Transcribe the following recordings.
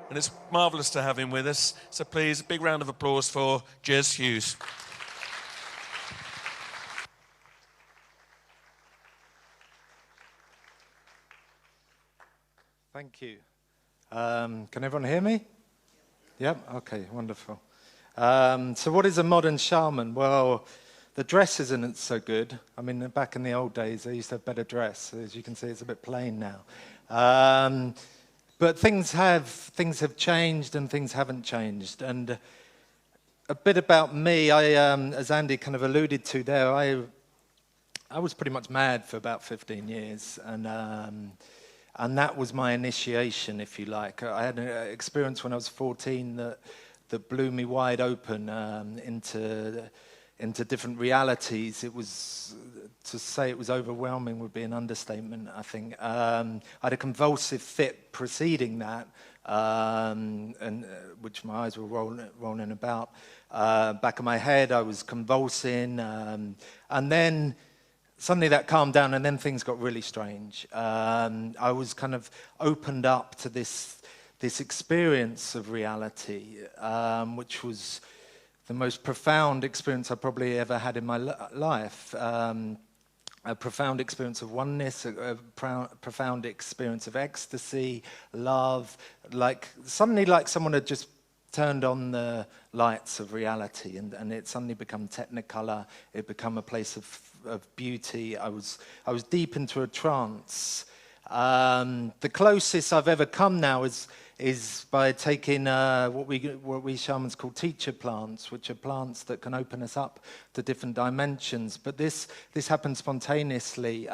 And it's marvellous to have him with us. So please, a big round of applause for Hughes. Thank you. Can everyone hear me? Yep, okay, wonderful. So what is a modern shaman? Well, the dress isn't so good. I mean, back in the old days, they used to have better dress. As you can see, it's a bit plain now. But things have changed and things haven't changed. And a bit about me, as Andy kind of alluded to there, I was pretty much mad for about 15 years. And that was my initiation, if you like. I had an experience when I was 14 that blew me wide open into different realities. It was, to say it was overwhelming would be an understatement, I think. I had a convulsive fit preceding that, which my eyes were rolling about. Back of my head, I was convulsing, and then suddenly that calmed down, and then things got really strange. I was kind of opened up to this experience of reality, which was the most profound experience I probably ever had in my life. A profound experience of oneness, a profound experience of ecstasy, love, suddenly like someone had just turned on the lights of reality, and it suddenly become technicolor. It became a place of beauty. I was deep into a trance. The closest I've ever come now is by taking what we shamans call teacher plants, which are plants that can open us up to different dimensions. But this happened spontaneously,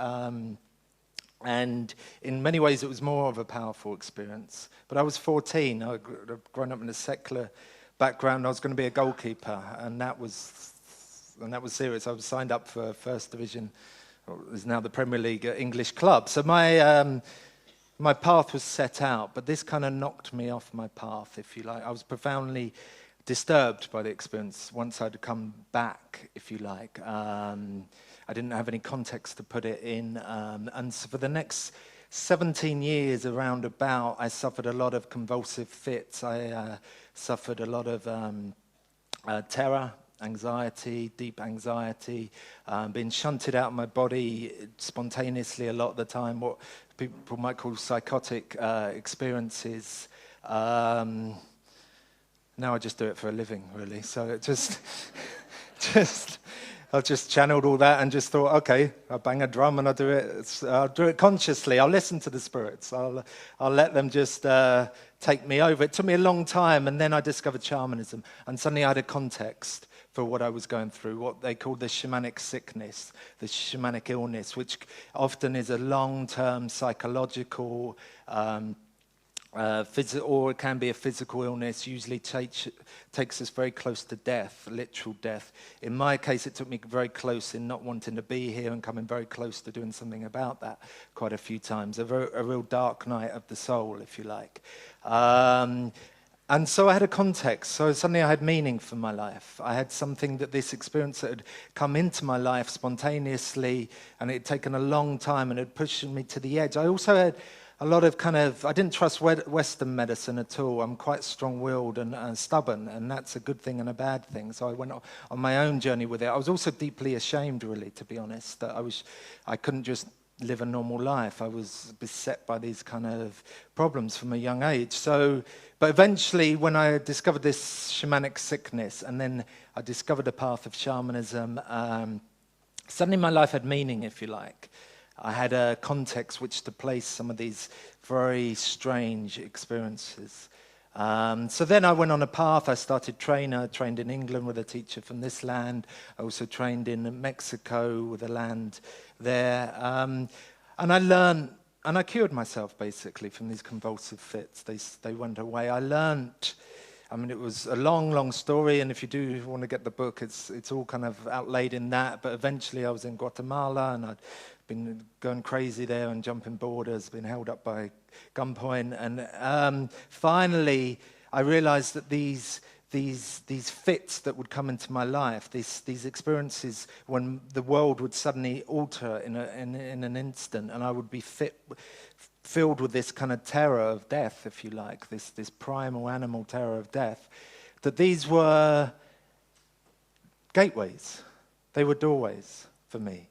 and in many ways it was more of a powerful experience. But I was 14. I'd grown up in a secular background. I was going to be a goalkeeper, and that was serious. I was signed up for First Division, is now the Premier League English club. So my path was set out, but this kind of knocked me off my path, if you like. I was profoundly disturbed by the experience once I'd come back, if you like. I didn't have any context to put it in. And so for the next 17 years around about, I suffered a lot of convulsive fits. I suffered a lot of terror, anxiety, deep anxiety, being shunted out of my body spontaneously a lot of the time, what people might call psychotic experiences. Now I just do it for a living, really. So it I just channeled all that and just thought, okay, I'll bang a drum and I'll do it consciously. I'll listen to the spirits. I'll let them just take me over. It took me a long time, and then I discovered shamanism, and suddenly I had a context for what I was going through, what they call the shamanic sickness, the shamanic illness, which often is a long-term psychological, or it can be a physical illness, usually takes us very close to death, literal death. In my case, it took me very close in not wanting to be here and coming very close to doing something about that quite a few times. A real dark night of the soul, if you like. And so I had a context. So suddenly I had meaning for my life. I had something that this experience that had come into my life spontaneously, and it had taken a long time and it had pushed me to the edge. I also had a lot of I didn't trust Western medicine at all. I'm quite strong-willed and stubborn, and that's a good thing and a bad thing. So I went on my own journey with it. I was also deeply ashamed, really, to be honest, that I couldn't just live a normal life. I was beset by these kind of problems from a young age. But eventually, when I discovered this shamanic sickness, and then I discovered a path of shamanism, suddenly my life had meaning, if you like. I had a context which to place some of these very strange experiences. So then I went on a path. I started training. I trained in England with a teacher from this land. I also trained in Mexico with a land there. And I learned, and I cured myself basically from these convulsive fits. They went away. I learned, I mean, it was a long, long story, and if you do want to get the book, it's all kind of outlaid in that. But eventually I was in Guatemala, and I'd been going crazy there and jumping borders, been held up by gunpoint. And finally, I realized that these these fits that would come into my life, these experiences when the world would suddenly alter in an instant, and I would be filled with this kind of terror of death, if you like, this primal animal terror of death, that these were gateways. They were doorways for me.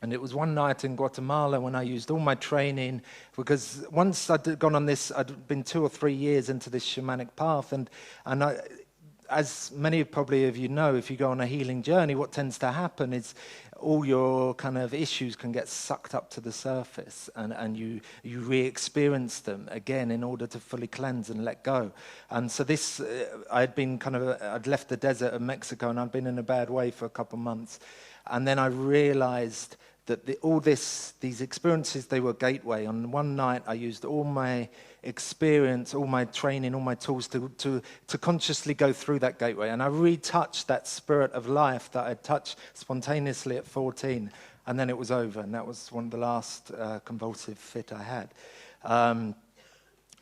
And it was one night in Guatemala when I used all my training, because once I'd gone on this, I'd been 2 or 3 years into this shamanic path, and I, as many probably of you know, if you go on a healing journey, what tends to happen is all your kind of issues can get sucked up to the surface, and you re-experience them again in order to fully cleanse and let go. And so this, I'd left the desert of Mexico, and I'd been in a bad way for a couple of months. And then I realized that these experiences, they were gateway. On one night, I used all my experience, all my training, all my tools to consciously go through that gateway. And I retouched that spirit of life that I touched spontaneously at 14. And then it was over. And that was one of the last convulsive fit I had.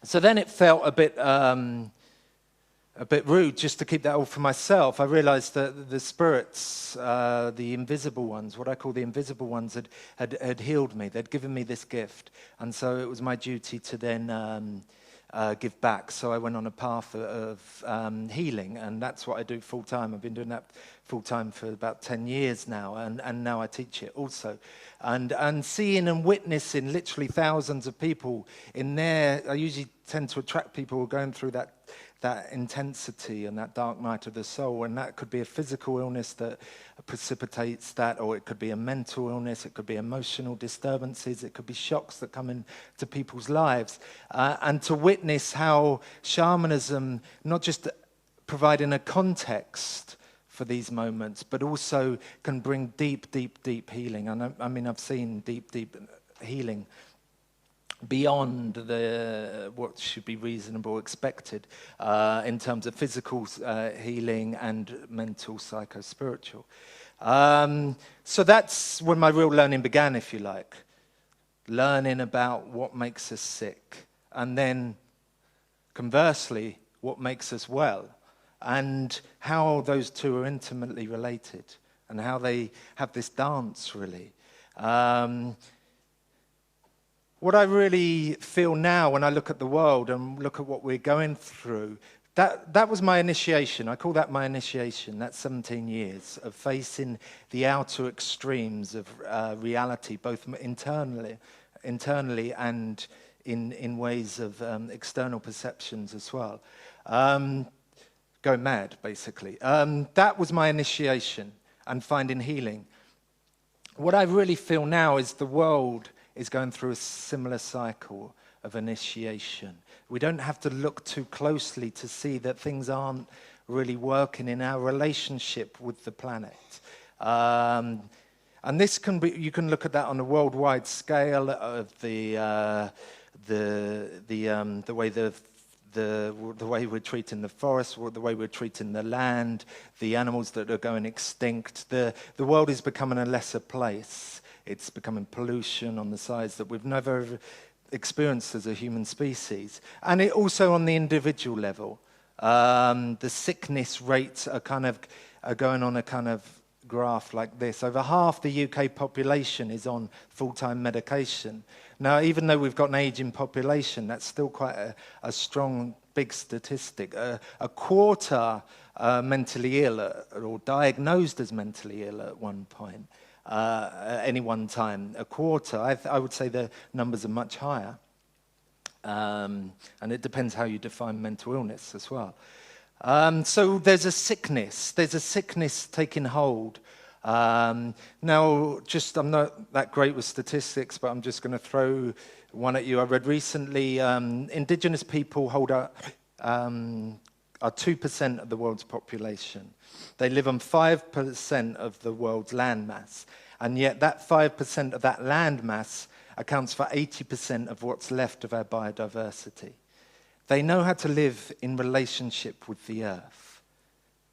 So then it felt a bit rude just to keep that all for myself. I realized that the spirits, the invisible ones, what I call the invisible ones, had healed me. They'd given me this gift. And so it was my duty to then give back. So I went on a path of healing, and that's what I do full time. I've been doing that full time for about 10 years now, and now I teach it also. And seeing and witnessing literally thousands of people in there, I usually tend to attract people who are going through that intensity and that dark night of the soul, and that could be a physical illness that precipitates that, or it could be a mental illness, it could be emotional disturbances, it could be shocks that come into people's lives, and to witness how shamanism, not just providing a context for these moments, but also can bring deep, deep, deep healing. And I mean, I've seen deep, deep healing beyond what should be reasonable, expected, in terms of physical healing and mental, psycho-spiritual. So that's when my real learning began, if you like. Learning about what makes us sick, and then, conversely, what makes us well, and how those two are intimately related, and how they have this dance, really. What I really feel now when I look at the world and look at what we're going through, that was my initiation. I call that my initiation. That's 17 years of facing the outer extremes of reality, both internally and in ways of external perceptions as well. Going mad, basically. That was my initiation and finding healing. What I really feel now is the world is going through a similar cycle of initiation. We don't have to look too closely to see that things aren't really working in our relationship with the planet. And this can be, you can look at that on a worldwide scale of the way we're treating the forest, the way we're treating the land, the animals that are going extinct. The world is becoming a lesser place. It's becoming pollution on the size that we've never experienced as a human species. And it also on the individual level. The sickness rates are going on a kind of graph like this. Over half the UK population is on full-time medication. Now, even though we've got an aging population, that's still quite a strong, big statistic. A quarter are mentally ill or diagnosed as mentally ill at one point. At any one time, a quarter. I would say the numbers are much higher. And it depends how you define mental illness as well. So there's a sickness taking hold. Now, I'm not that great with statistics, but I'm just going to throw one at you. I read recently, indigenous people are 2% of the world's population. They live on 5% of the world's landmass, and yet that 5% of that landmass accounts for 80% of what's left of our biodiversity. They know how to live in relationship with the earth.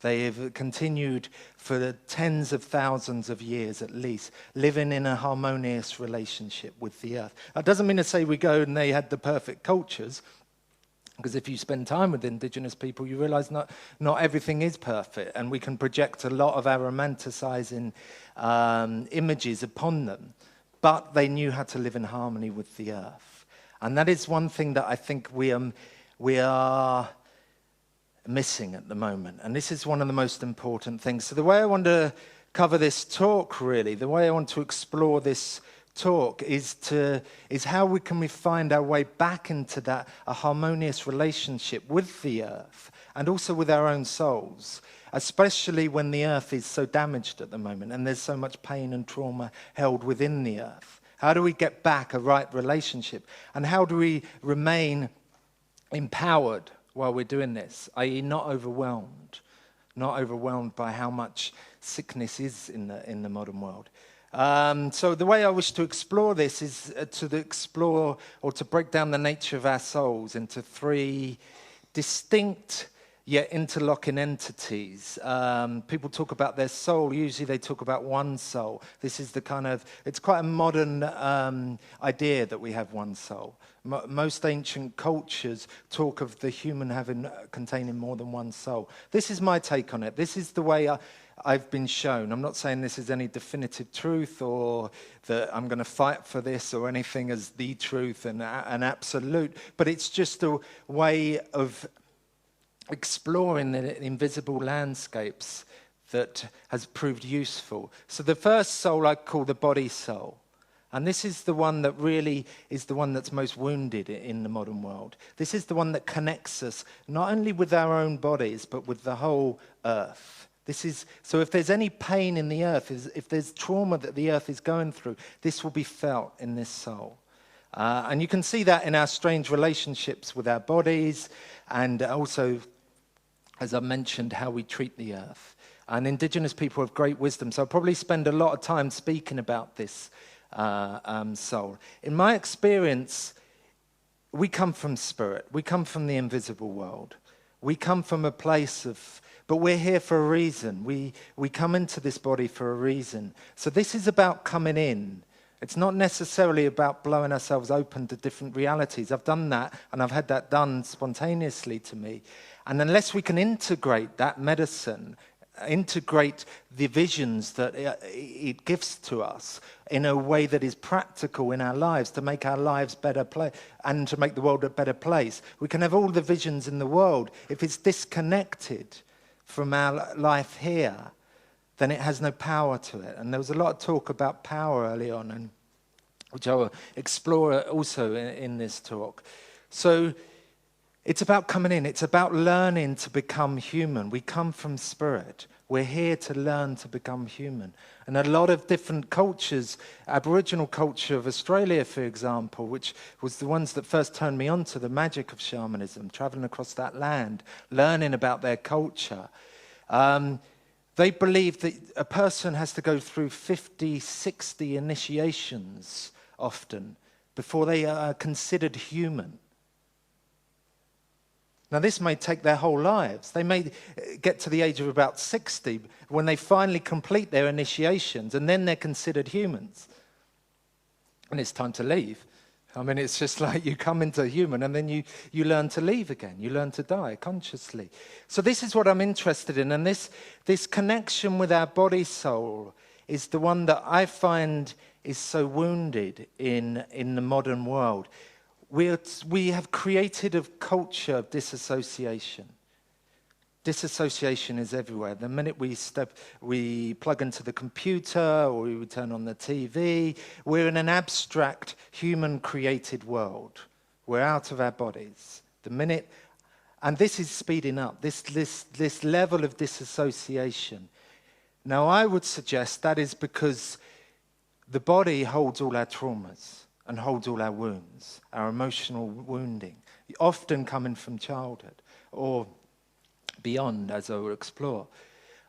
They have continued for tens of thousands of years at least, living in a harmonious relationship with the earth. That doesn't mean to say we go and they had the perfect cultures. Because if you spend time with indigenous people, you realize not everything is perfect, and we can project a lot of our romanticizing images upon them. But they knew how to live in harmony with the earth. And that is one thing that I think we are missing at the moment. And this is one of the most important things. So the way I want to cover this talk, really, the way I want to explore this talk is how we can find our way back into that a harmonious relationship with the earth and also with our own souls, especially when the earth is so damaged at the moment and there's so much pain and trauma held within the earth. How do we get back a right relationship? And how do we remain empowered while we're doing this, i.e. not overwhelmed by how much sickness is in the modern world? So the way I wish to explore this is to explore or to break down the nature of our souls into three distinct yet interlocking entities. People talk about their soul. Usually they talk about one soul. This is it's quite a modern idea that we have one soul. Most ancient cultures talk of the human containing more than one soul. This is my take on it. This is the way I've been shown. I'm not saying this is any definitive truth or that I'm going to fight for this or anything as the truth and an absolute, but it's just a way of exploring the invisible landscapes that has proved useful. So the first soul I call the body soul. And this is the one that really is the one that's most wounded in the modern world. This is the one that connects us not only with our own bodies, but with the whole earth. So if there's any pain in the earth, if there's trauma that the earth is going through, this will be felt in this soul. And you can see that in our strange relationships with our bodies and also, as I mentioned, how we treat the earth. And indigenous people have great wisdom, so I'll probably spend a lot of time speaking about this soul. In my experience, we come from spirit. We come from the invisible world. We come from a place but we're here for a reason. We come into this body for a reason. So this is about coming in. It's not necessarily about blowing ourselves open to different realities. I've done that, and I've had that done spontaneously to me. And unless we can integrate that medicine, integrate the visions that it gives to us in a way that is practical in our lives to make our lives better and to make the world a better place. We can have all the visions in the world. If it's disconnected from our life here, then it has no power to it. And there was a lot of talk about power early on, and which I will explore also in this talk. So it's about coming in. It's about learning to become human. We come from spirit. We're here to learn to become human. And a lot of different cultures, Aboriginal culture of Australia, for example, which was the ones that first turned me on to the magic of shamanism, traveling across that land, learning about their culture. They believe that a person has to go through 50, 60 initiations often before they are considered human. Now, this may take their whole lives. They may get to the age of about 60 when they finally complete their initiations, and then they're considered humans. And it's time to leave. I mean, it's just like you come into human, and then you learn to leave again. You learn to die consciously. So this is what I'm interested in, and this connection with our body-soul is the one that I find is so wounded in the modern world. We have created a culture of disassociation. Disassociation is everywhere. The minute we plug into the computer or we turn on the TV, we're in an abstract, human-created world. We're out of our bodies. And this is speeding up, this level of disassociation. Now, I would suggest that is because the body holds all our traumas and holds all our wounds, our emotional wounding, often coming from childhood or beyond, as I will explore.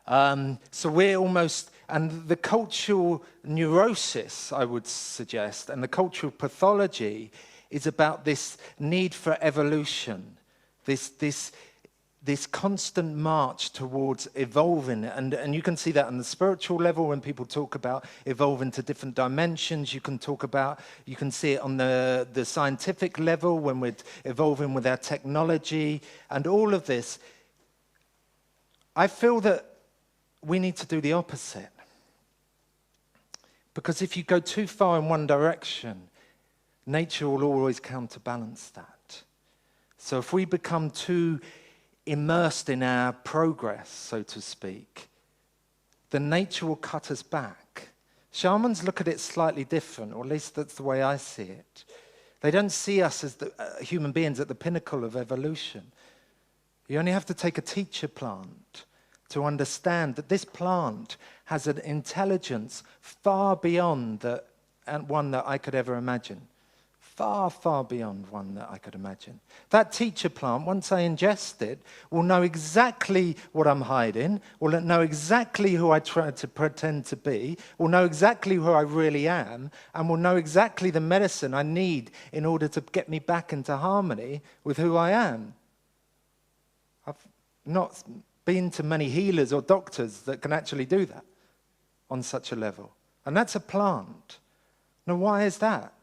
So we're almost, and the cultural neurosis, I would suggest, and the cultural pathology is about this need for evolution, this this constant march towards evolving. And you can see that on the spiritual level when people talk about evolving to different dimensions. You can see it on the scientific level when we're evolving with our technology and all of this. I feel that we need to do the opposite. Because if you go too far in one direction, nature will always counterbalance that. So if we become too immersed in our progress, so to speak, then nature will cut us back. Shamans look at it slightly different, or at least that's the way I see it. They don't see us as human beings at the pinnacle of evolution. You only have to take a teacher plant to understand that this plant has an intelligence far beyond one that I could ever imagine. Far, far beyond one that I could imagine. That teacher plant, once I ingest it, will know exactly what I'm hiding, will know exactly who I try to pretend to be, will know exactly who I really am, and will know exactly the medicine I need in order to get me back into harmony with who I am. I've not been to many healers or doctors that can actually do that on such a level. And that's a plant. Now, why is that?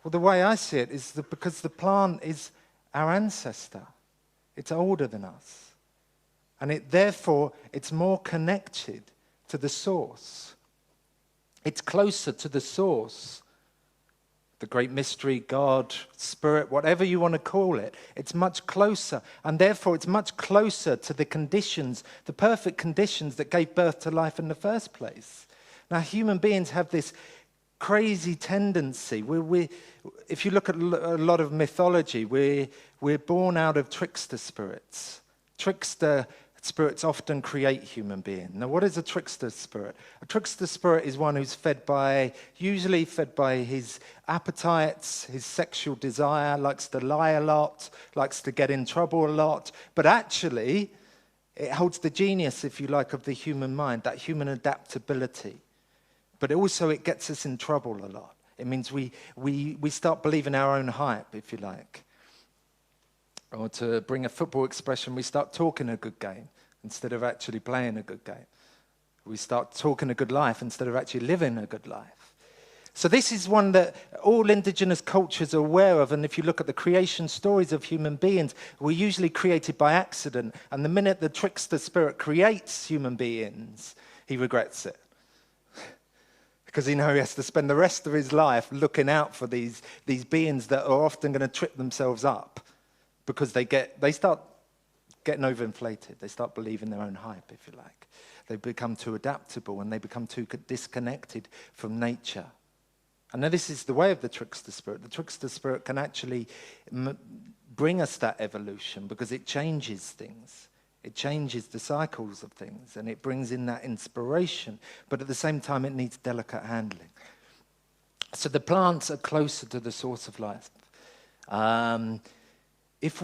Well, the way I see it is that because the plant is our ancestor. It's older than us. And therefore, it's more connected to the source. It's closer to the source. The great mystery, God, spirit, whatever you want to call it, it's much closer. And therefore, it's much closer to the conditions, the perfect conditions that gave birth to life in the first place. Now, human beings have this crazy tendency. If you look at a lot of mythology, we're born out of trickster spirits. Trickster spirits often create human beings. Now, what is a trickster spirit? A trickster spirit is one who's usually fed by his appetites, his sexual desire, likes to lie a lot, likes to get in trouble a lot, but actually, it holds the genius, if you like, of the human mind, that human adaptability. But also it gets us in trouble a lot. It means we start believing our own hype, if you like. Or to bring a football expression, we start talking a good game instead of actually playing a good game. We start talking a good life instead of actually living a good life. So this is one that all indigenous cultures are aware of. And if you look at the creation stories of human beings, we're usually created by accident. And the minute the trickster spirit creates human beings, he regrets it. Because he knows he has to spend the rest of his life looking out for these beings that are often going to trip themselves up because they start getting overinflated. They start believing their own hype, if you like. They become too adaptable and they become too disconnected from nature. And now this is the way of the trickster spirit. The trickster spirit can actually bring us that evolution because it changes things. It changes the cycles of things and it brings in that inspiration, but at the same time it needs delicate handling. So the plants are closer to the source of life. If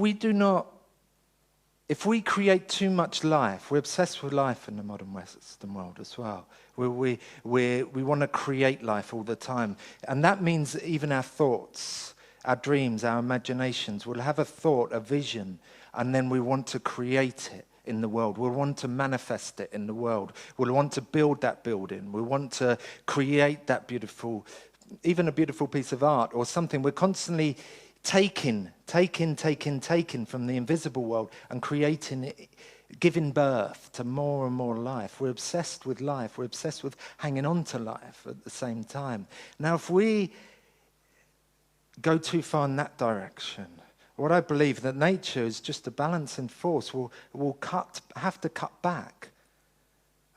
we create too much life, we're obsessed with life in the modern Western world as well. We want to create life all the time. And that means that even our thoughts, our dreams, our imaginations, we'll have a thought, a vision, and then we want to create it in the world. We'll want to manifest it in the world. We'll want to build that building. We want to create that even a beautiful piece of art or something. We're constantly taking from the invisible world and creating it, giving birth to more and more life. We're obsessed with life. We're obsessed with hanging on to life at the same time. Now, if we go too far in that direction, what I believe that nature is just a balancing force. Will have to cut back.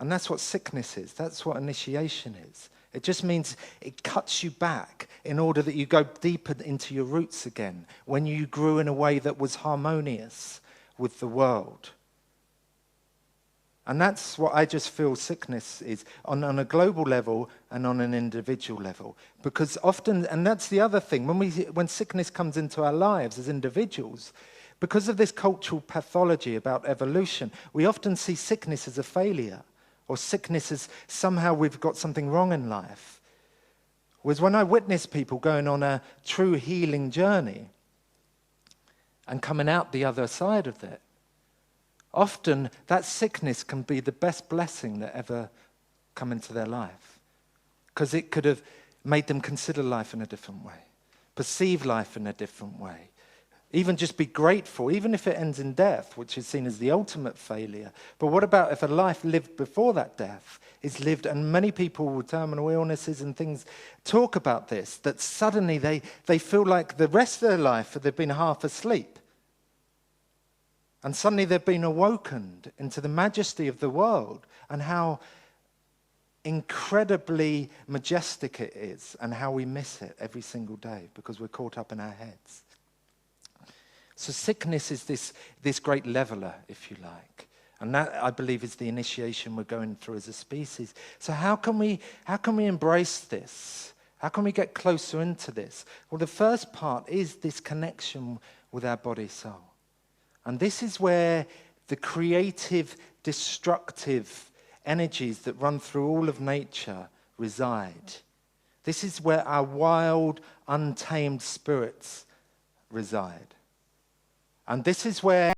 And that's what sickness is. That's what initiation is. It just means it cuts you back in order that you go deeper into your roots again when you grew in a way that was harmonious with the world. And that's what I just feel sickness is on a global level and on an individual level. Because often, and that's the other thing, when sickness comes into our lives as individuals, because of this cultural pathology about evolution, we often see sickness as a failure, or sickness as somehow we've got something wrong in life. Whereas when I witness people going on a true healing journey and coming out the other side of it, often that sickness can be the best blessing that ever come into their life, because it could have made them consider life in a different way, perceive life in a different way, even just be grateful, even if it ends in death, which is seen as the ultimate failure. But what about if a life lived before that death is lived, and many people with terminal illnesses and things talk about this, that suddenly they feel like the rest of their life they've been half asleep. And suddenly they've been awoken into the majesty of the world and how incredibly majestic it is, and how we miss it every single day because we're caught up in our heads. So sickness is this great leveler, if you like. And that, I believe, is the initiation we're going through as a species. So how can we embrace this? How can we get closer into this? Well, the first part is this connection with our body-soul. And this is where the creative, destructive energies that run through all of nature reside. This is where our wild, untamed spirits reside. And this is where